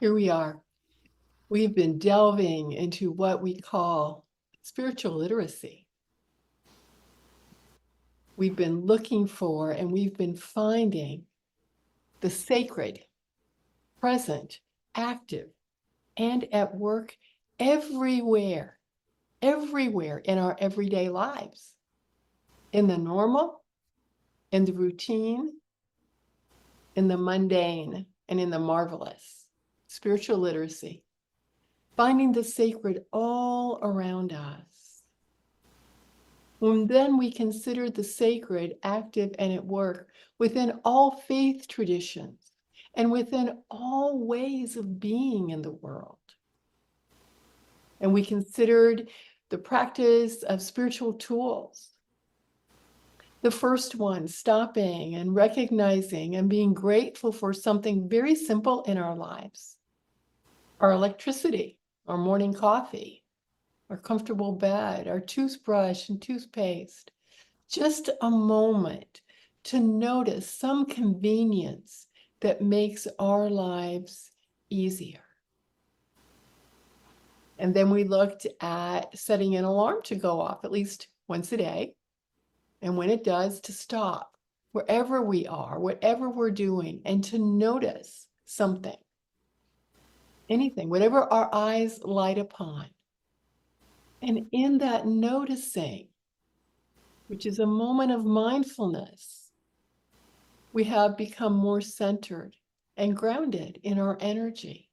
Here we are. We've been delving into what we call spiritual literacy. We've been looking for and we've been finding the sacred, present, active, and at work everywhere in our everyday lives, in the normal, in the routine, in the mundane, and in the marvelous. Spiritual literacy, finding the sacred all around us. When then we consider the sacred active and at work within all faith traditions and within all ways of being in the world. And we considered the practice of spiritual tools. The first one, stopping and recognizing and being grateful for something very simple in our lives. Our electricity, our morning coffee, our comfortable bed, our toothbrush and toothpaste. Just a moment to notice some convenience that makes our lives easier. And then we looked at setting an alarm to go off at least once a day. And when it does, to stop wherever we are, whatever we're doing, and to notice something, anything, whatever our eyes light upon. And in that noticing, which is a moment of mindfulness, we have become more centered and grounded in our energy,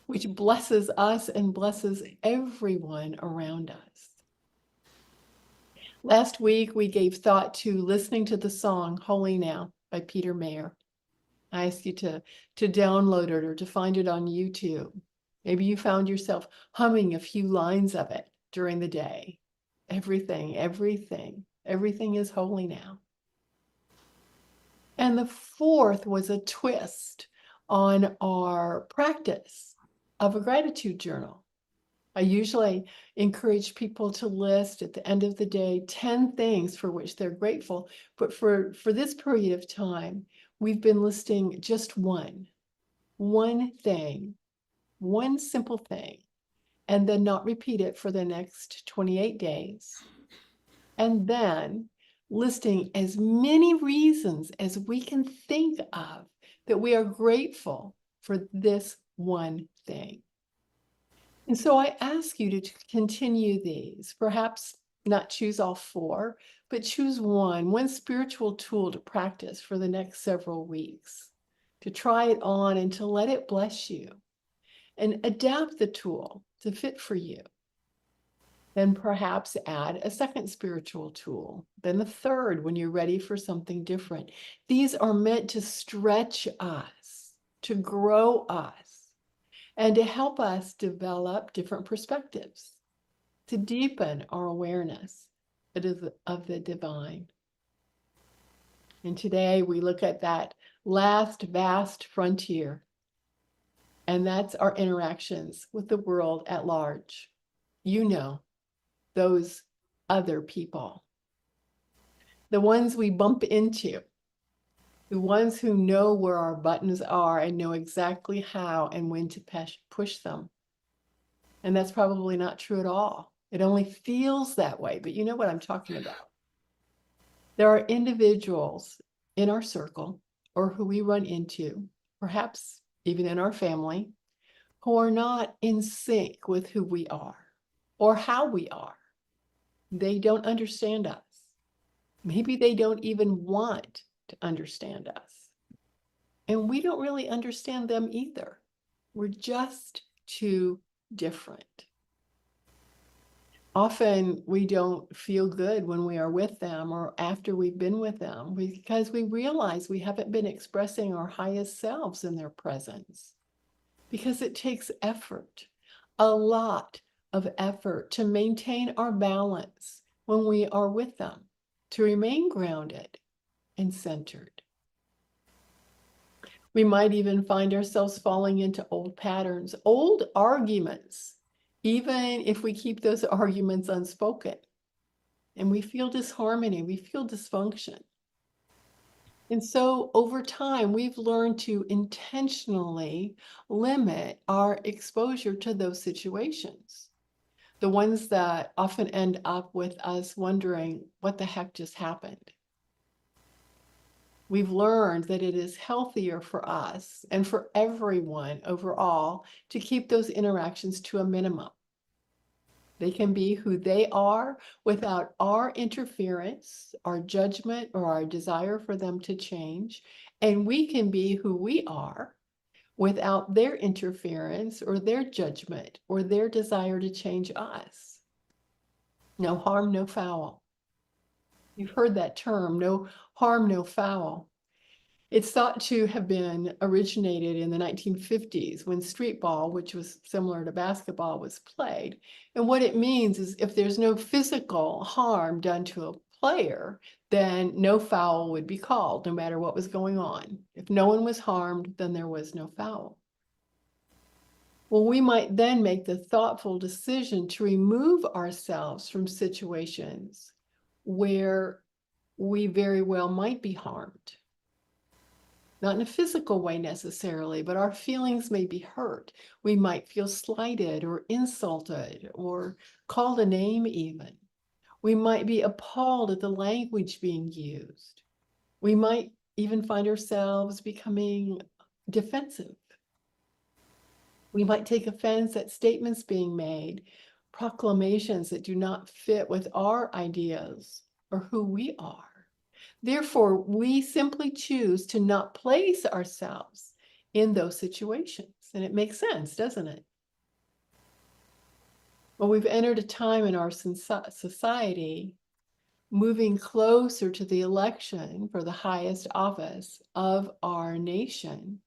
which blesses us and blesses everyone around us. Last week, we gave thought to listening to the song Holy Now by Peter Mayer. I asked you to download it or to find it on YouTube. Maybe you found yourself humming a few lines of it during the day. Everything is holy now. And the fourth was a twist on our practice of a gratitude journal. I usually encourage people to list at the end of the day 10 things for which they're grateful. But for this period of time, we've been listing just one thing, one simple thing, and then not repeat it for the next 28 days. And then listing as many reasons as we can think of that we are grateful for this one thing. And so I ask you to continue these, perhaps not choose all four, but choose one spiritual tool to practice for the next several weeks, to try it on and to let it bless you, and adapt the tool to fit for you. Then perhaps add a second spiritual tool, then the third when you're ready for something different. These are meant to stretch us, to grow us, and to help us develop different perspectives, to deepen our awareness of the divine. And today we look at that last vast frontier, and that's our interactions with the world at large. You know, those other people, the ones we bump into, the ones who know where our buttons are and know exactly how and when to push them. And that's probably not true at all. It only feels that way, but you know what I'm talking about. There are individuals in our circle or who we run into, perhaps even in our family, who are not in sync with who we are or how we are. They don't understand us. Maybe they don't even want to understand us. And we don't really understand them either. We're just too different. Often we don't feel good when we are with them or after we've been with them because we realize we haven't been expressing our highest selves in their presence. Because it takes effort, a lot of effort to maintain our balance when we are with them, to remain grounded and centered. We might even find ourselves falling into old patterns, old arguments, even if we keep those arguments unspoken. And we feel disharmony, we feel dysfunction. And so over time, we've learned to intentionally limit our exposure to those situations, the ones that often end up with us wondering what the heck just happened. We've learned that it is healthier for us and for everyone overall to keep those interactions to a minimum. They can be who they are without our interference, our judgment, or our desire for them to change. And we can be who we are without their interference or their judgment or their desire to change us. No harm, no foul. You've heard that term, no harm, no foul. It's thought to have been originated in the 1950s when street ball, which was similar to basketball, was played. And what it means is if there's no physical harm done to a player, then no foul would be called, no matter what was going on. If no one was harmed, then there was no foul. Well, we might then make the thoughtful decision to remove ourselves from situations where we very well might be harmed. Not in a physical way necessarily, but our feelings may be hurt. We might feel slighted or insulted or called a name even. We might be appalled at the language being used. We might even find ourselves becoming defensive. We might take offense at statements being made, proclamations that do not fit with our ideas or who we are. Therefore, we simply choose to not place ourselves in those situations. And it makes sense, doesn't it? Well, we've entered a time in our society moving closer to the election for the highest office of our nation,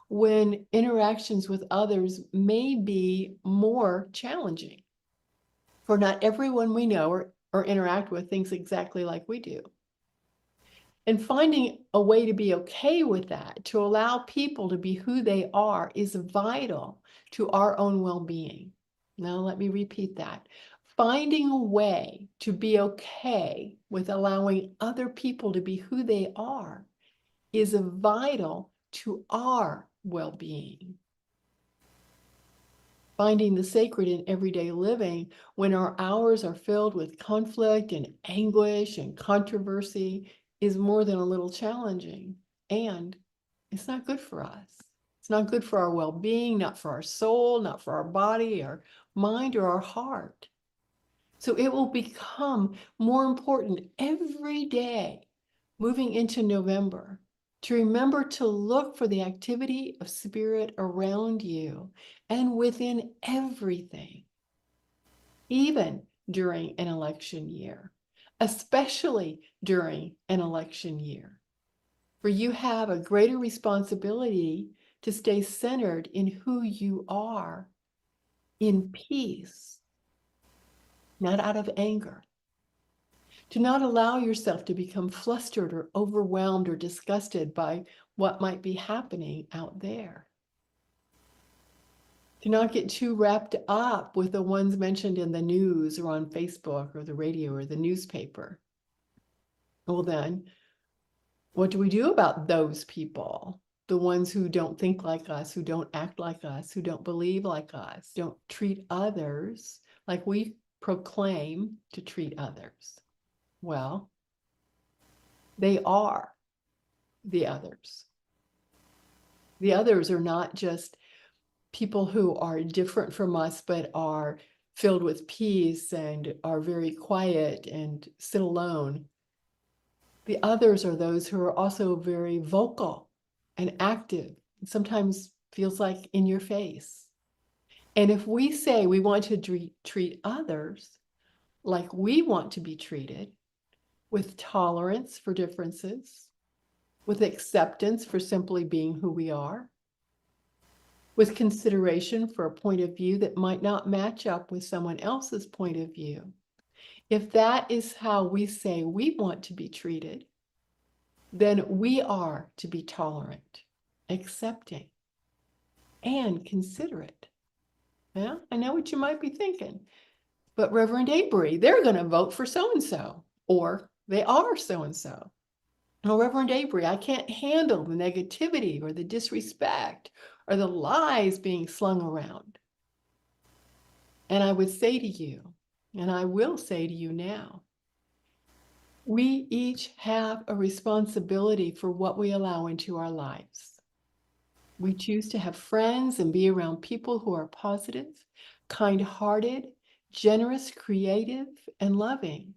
when interactions with others may be more challenging. For not everyone we know or interact with thinks exactly like we do. And finding a way to be okay with that, to allow people to be who they are, is vital to our own well-being. Now, let me repeat that. Finding a way to be okay with allowing other people to be who they are is vital to our well-being. Finding the sacred in everyday living when our hours are filled with conflict and anguish and controversy is more than a little challenging, and it's not good for us. It's not good for our well-being, not for our soul, not for our body, our mind, or our heart. So it will become more important every day moving into November to remember to look for the activity of spirit around you and within everything, even during an election year, especially during an election year, for you have a greater responsibility to stay centered in who you are, in peace, not out of anger. To not allow yourself to become flustered or overwhelmed or disgusted by what might be happening out there. To not get too wrapped up with the ones mentioned in the news or on Facebook or the radio or the newspaper. Well, then, what do we do about those people? The ones who don't think like us, who don't act like us, who don't believe like us, don't treat others like we proclaim to treat others. Well, they are the others. The others are not just people who are different from us, but are filled with peace and are very quiet and sit alone. The others are those who are also very vocal and active, sometimes feels like in your face. And if we say we want to treat others like we want to be treated, with tolerance for differences, with acceptance for simply being who we are, with consideration for a point of view that might not match up with someone else's point of view, if that is how we say we want to be treated, then we are to be tolerant, accepting, and considerate. Yeah, I know what you might be thinking, but Reverend Daybree, they're going to vote for so-and-so, or they are so-and-so. Oh, Reverend Daybree, I can't handle the negativity or the disrespect or the lies being slung around. And I would say to you, and I will say to you now, we each have a responsibility for what we allow into our lives. We choose to have friends and be around people who are positive, kind-hearted, generous, creative, and loving.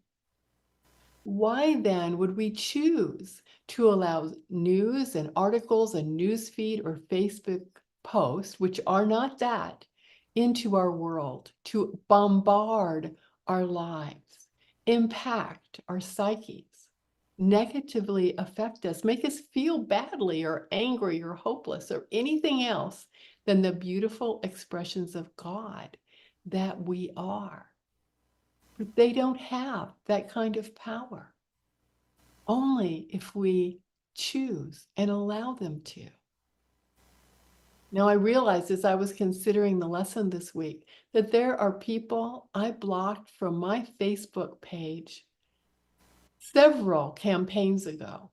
Why then would we choose to allow news and articles and newsfeed or Facebook posts, which are not that, into our world to bombard our lives, impact our psyches, negatively affect us, make us feel badly or angry or hopeless or anything else than the beautiful expressions of God that we are? But they don't have that kind of power, only if we choose and allow them to. Now, I realized as I was considering the lesson this week that there are people I blocked from my Facebook page several campaigns ago,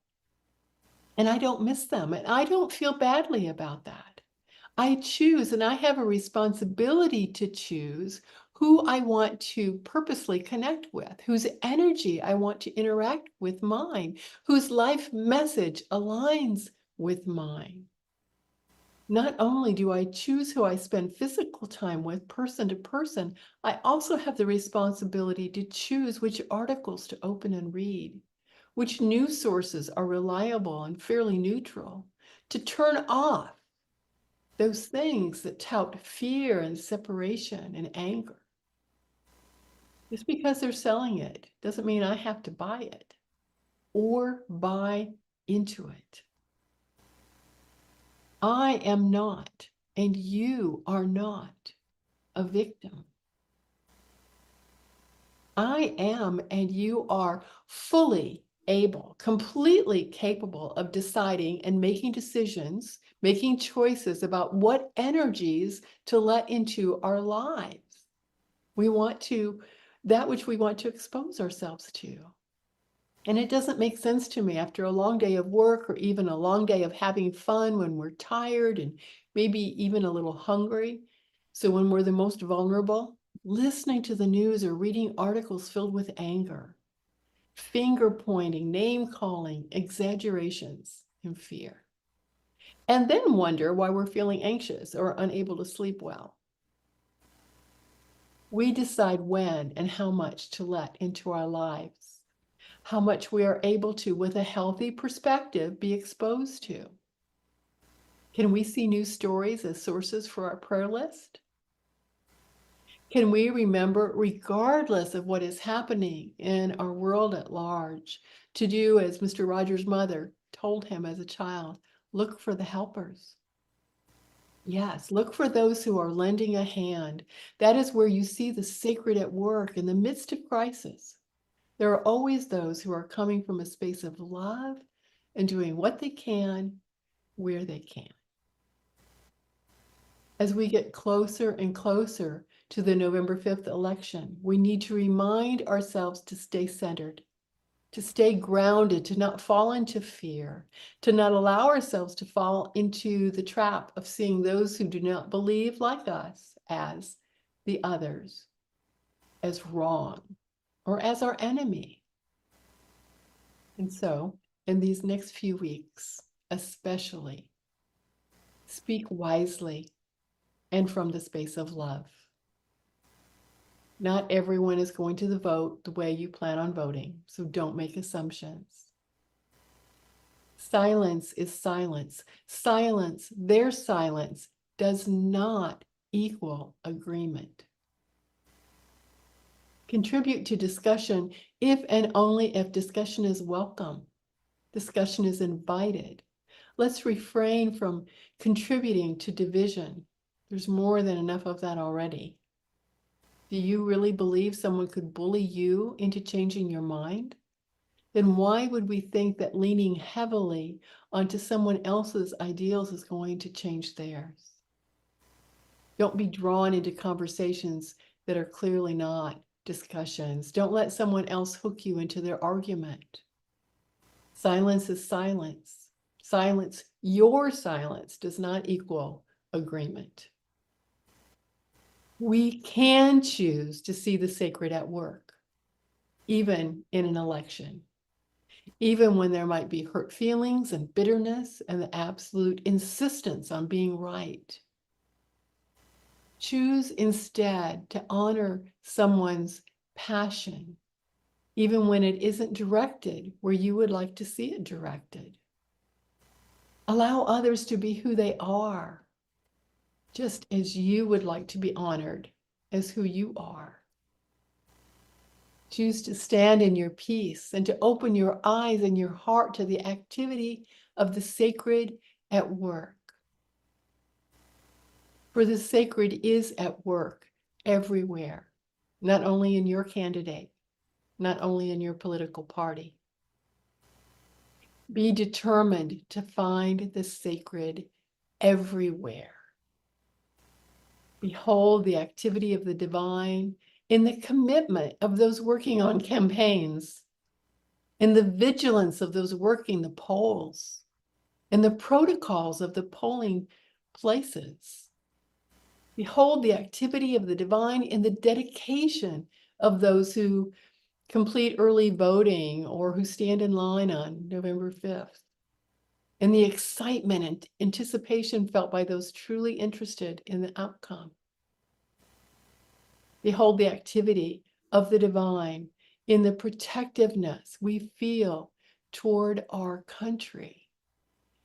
and I don't miss them, and I don't feel badly about that. I choose, and I have a responsibility to choose who I want to purposely connect with, whose energy I want to interact with mine, whose life message aligns with mine. Not only do I choose who I spend physical time with, person to person, I also have the responsibility to choose which articles to open and read, which news sources are reliable and fairly neutral, to turn off those things that tout fear and separation and anger. Just because they're selling it doesn't mean I have to buy it or buy into it. I am not, and you are not, a victim. I am, and you are fully able, completely capable of deciding and making decisions, making choices about what energies to let into our lives. We want to, that which we want to expose ourselves to. And it doesn't make sense to me after a long day of work or even a long day of having fun when we're tired and maybe even a little hungry. So when we're the most vulnerable, listening to the news or reading articles filled with anger, finger pointing, name calling, exaggerations, and fear. And then wonder why we're feeling anxious or unable to sleep well. We decide when and how much to let into our lives, how much we are able to, with a healthy perspective, be exposed to. Can we see news stories as sources for our prayer list? Can we remember, regardless of what is happening in our world at large, to do as Mr. Rogers' mother told him as a child, look for the helpers. Yes, look for those who are lending a hand. That is where you see the sacred at work in the midst of crisis. There are always those who are coming from a space of love and doing what they can, where they can. As we get closer and closer to the November 5th election, we need to remind ourselves to stay centered, to stay grounded, to not fall into fear, to not allow ourselves to fall into the trap of seeing those who do not believe like us as the others, as wrong, or as our enemy. And so, in these next few weeks, especially, speak wisely and from the space of love. Not everyone is going to vote the way you plan on voting, so don't make assumptions. Silence is silence. Silence, their silence, does not equal agreement. Contribute to discussion if and only if discussion is welcome. Discussion is invited. Let's refrain from contributing to division. There's more than enough of that already. Do you really believe someone could bully you into changing your mind? Then why would we think that leaning heavily onto someone else's ideals is going to change theirs? Don't be drawn into conversations that are clearly not discussions. Don't let someone else hook you into their argument. Silence is silence. Silence, your silence, does not equal agreement. We can choose to see the sacred at work, even in an election, even when there might be hurt feelings and bitterness and the absolute insistence on being right. Choose instead to honor someone's passion, even when it isn't directed where you would like to see it directed. Allow others to be who they are, just as you would like to be honored as who you are. Choose to stand in your peace and to open your eyes and your heart to the activity of the sacred at work. For the sacred is at work everywhere, not only in your candidate, not only in your political party. Be determined to find the sacred everywhere. Behold the activity of the divine in the commitment of those working on campaigns, in the vigilance of those working the polls, in the protocols of the polling places. Behold the activity of the divine in the dedication of those who complete early voting or who stand in line on November 5th, in the excitement and anticipation felt by those truly interested in the outcome. Behold the activity of the divine in the protectiveness we feel toward our country,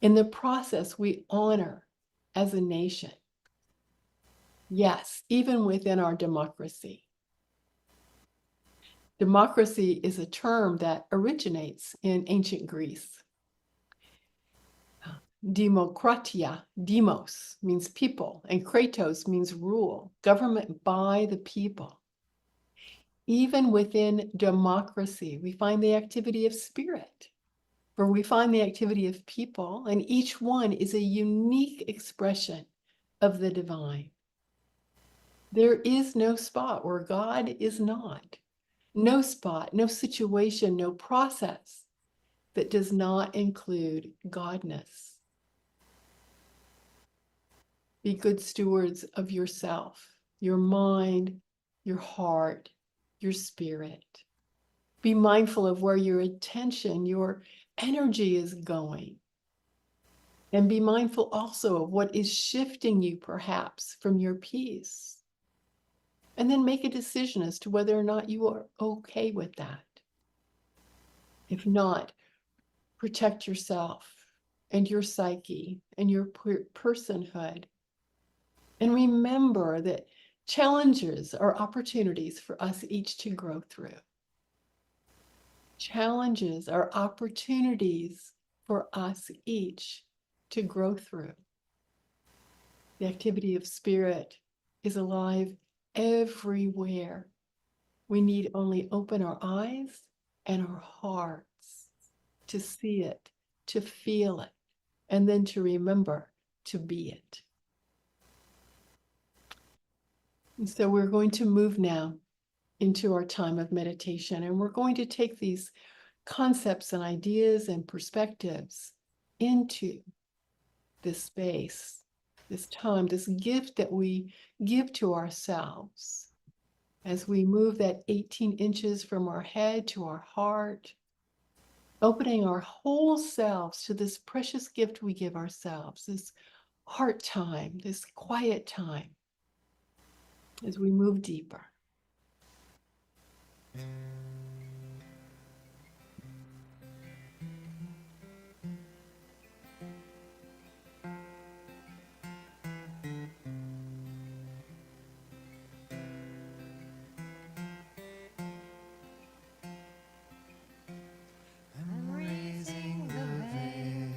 in the process we honor as a nation. Yes, even within our democracy. Democracy is a term that originates in ancient Greece. Demokratia, demos, means people, and kratos means rule, government by the people. Even within democracy, we find the activity of spirit, where we find the activity of people, and each one is a unique expression of the divine. There is no spot where God is not. No spot, no situation, no process that does not include Godness. Be good stewards of yourself, your mind, your heart, your spirit. Be mindful of where your attention, your energy is going. And be mindful also of what is shifting you perhaps from your peace. And then make a decision as to whether or not you are okay with that. If not, protect yourself and your psyche and your personhood. And remember that challenges are opportunities for us each to grow through. Challenges are opportunities for us each to grow through. The activity of spirit is alive everywhere. We need only open our eyes and our hearts to see it, to feel it, and then to remember to be it. And so we're going to move now into our time of meditation, and we're going to take these concepts and ideas and perspectives into this space, this time, this gift that we give to ourselves as we move that 18 inches from our head to our heart, opening our whole selves to this precious gift we give ourselves, this heart time, this quiet time, as we move deeper. I'm raising the veil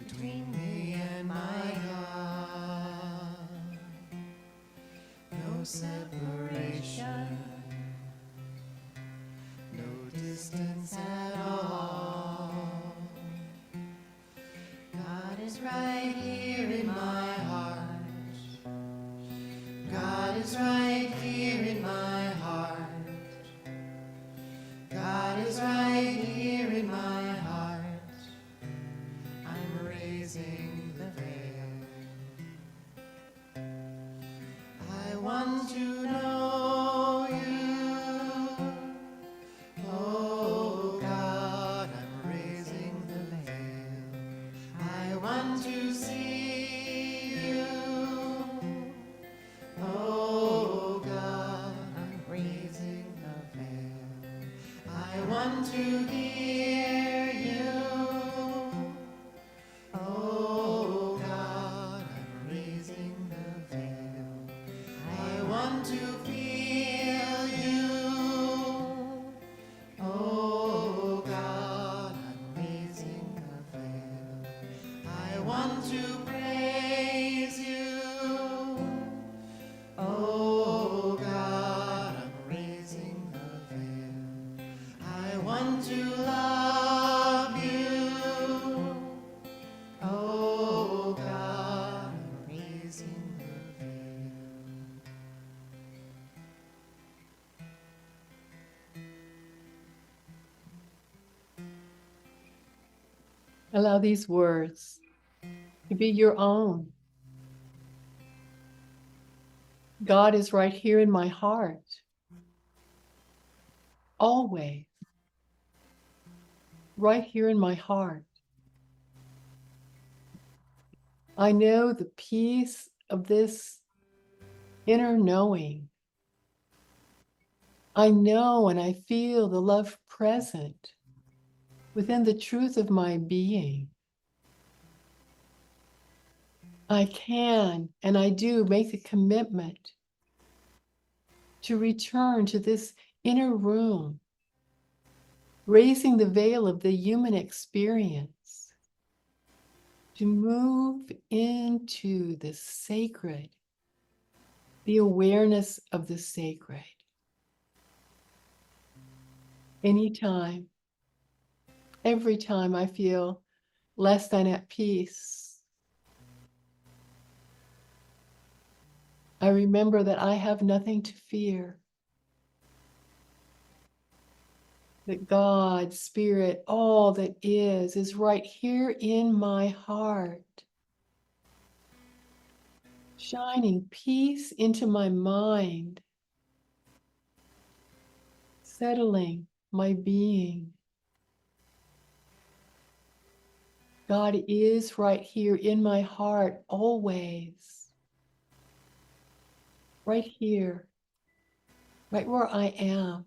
between me and my God. No separation Allow these words to be your own. God is right here in my heart, always, right here in my heart. I know the peace of this inner knowing. I know and I feel the love present within the truth of my being. I can and I do make the commitment to return to this inner room, raising the veil of the human experience, to move into the sacred, the awareness of the sacred. Anytime, every time I feel less than at peace, I remember that I have nothing to fear, that God, Spirit, all that is right here in my heart, shining peace into my mind, settling my being. God is right here in my heart always, right here, right where I am.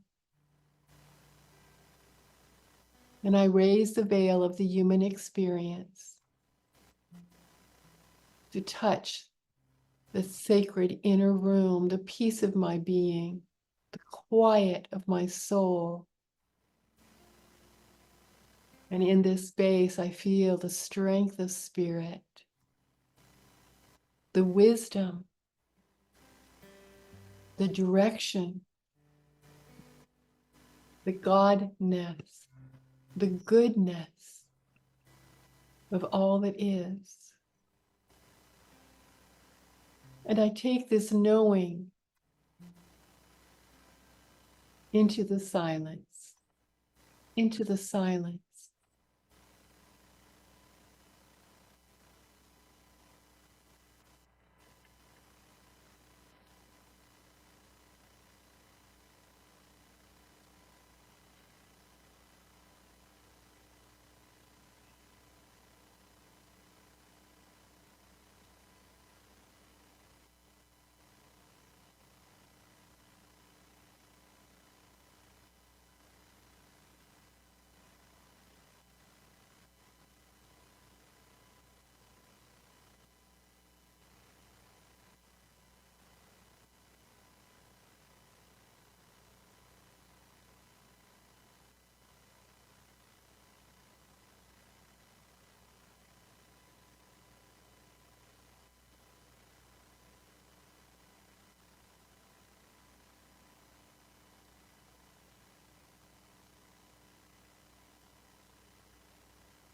And I raise the veil of the human experience to touch the sacred inner room, the peace of my being, the quiet of my soul. And in this space, I feel the strength of spirit, the wisdom, the direction, the godness, the goodness of all that is. And I take this knowing into the silence, into the silence.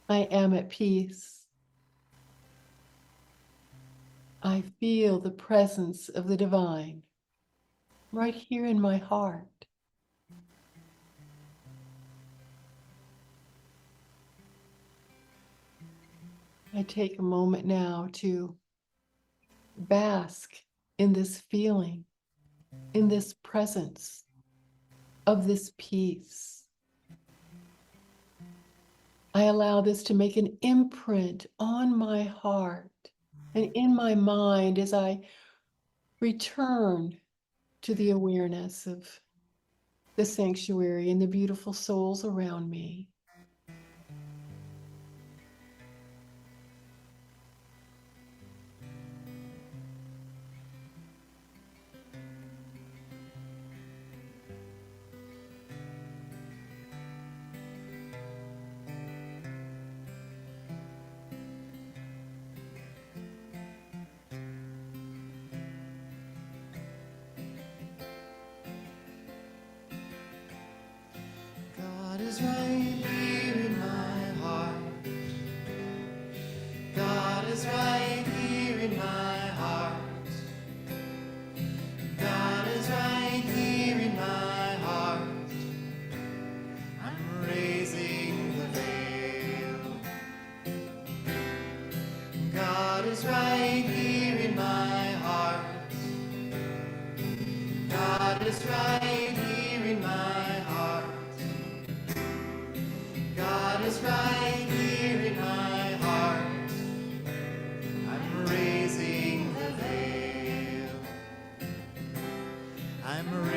I am at peace. I feel the presence of the divine right here in my heart. I take a moment now to bask in this feeling, in this presence of this peace. I allow this to make an imprint on my heart and in my mind as I return to the awareness of the sanctuary and the beautiful souls around me. God is right here in my heart. God is right here in my heart. God is right here in my heart. I'm raising the veil. is right here in my heart. God is right here in my heart. I'm raising the veil. I'm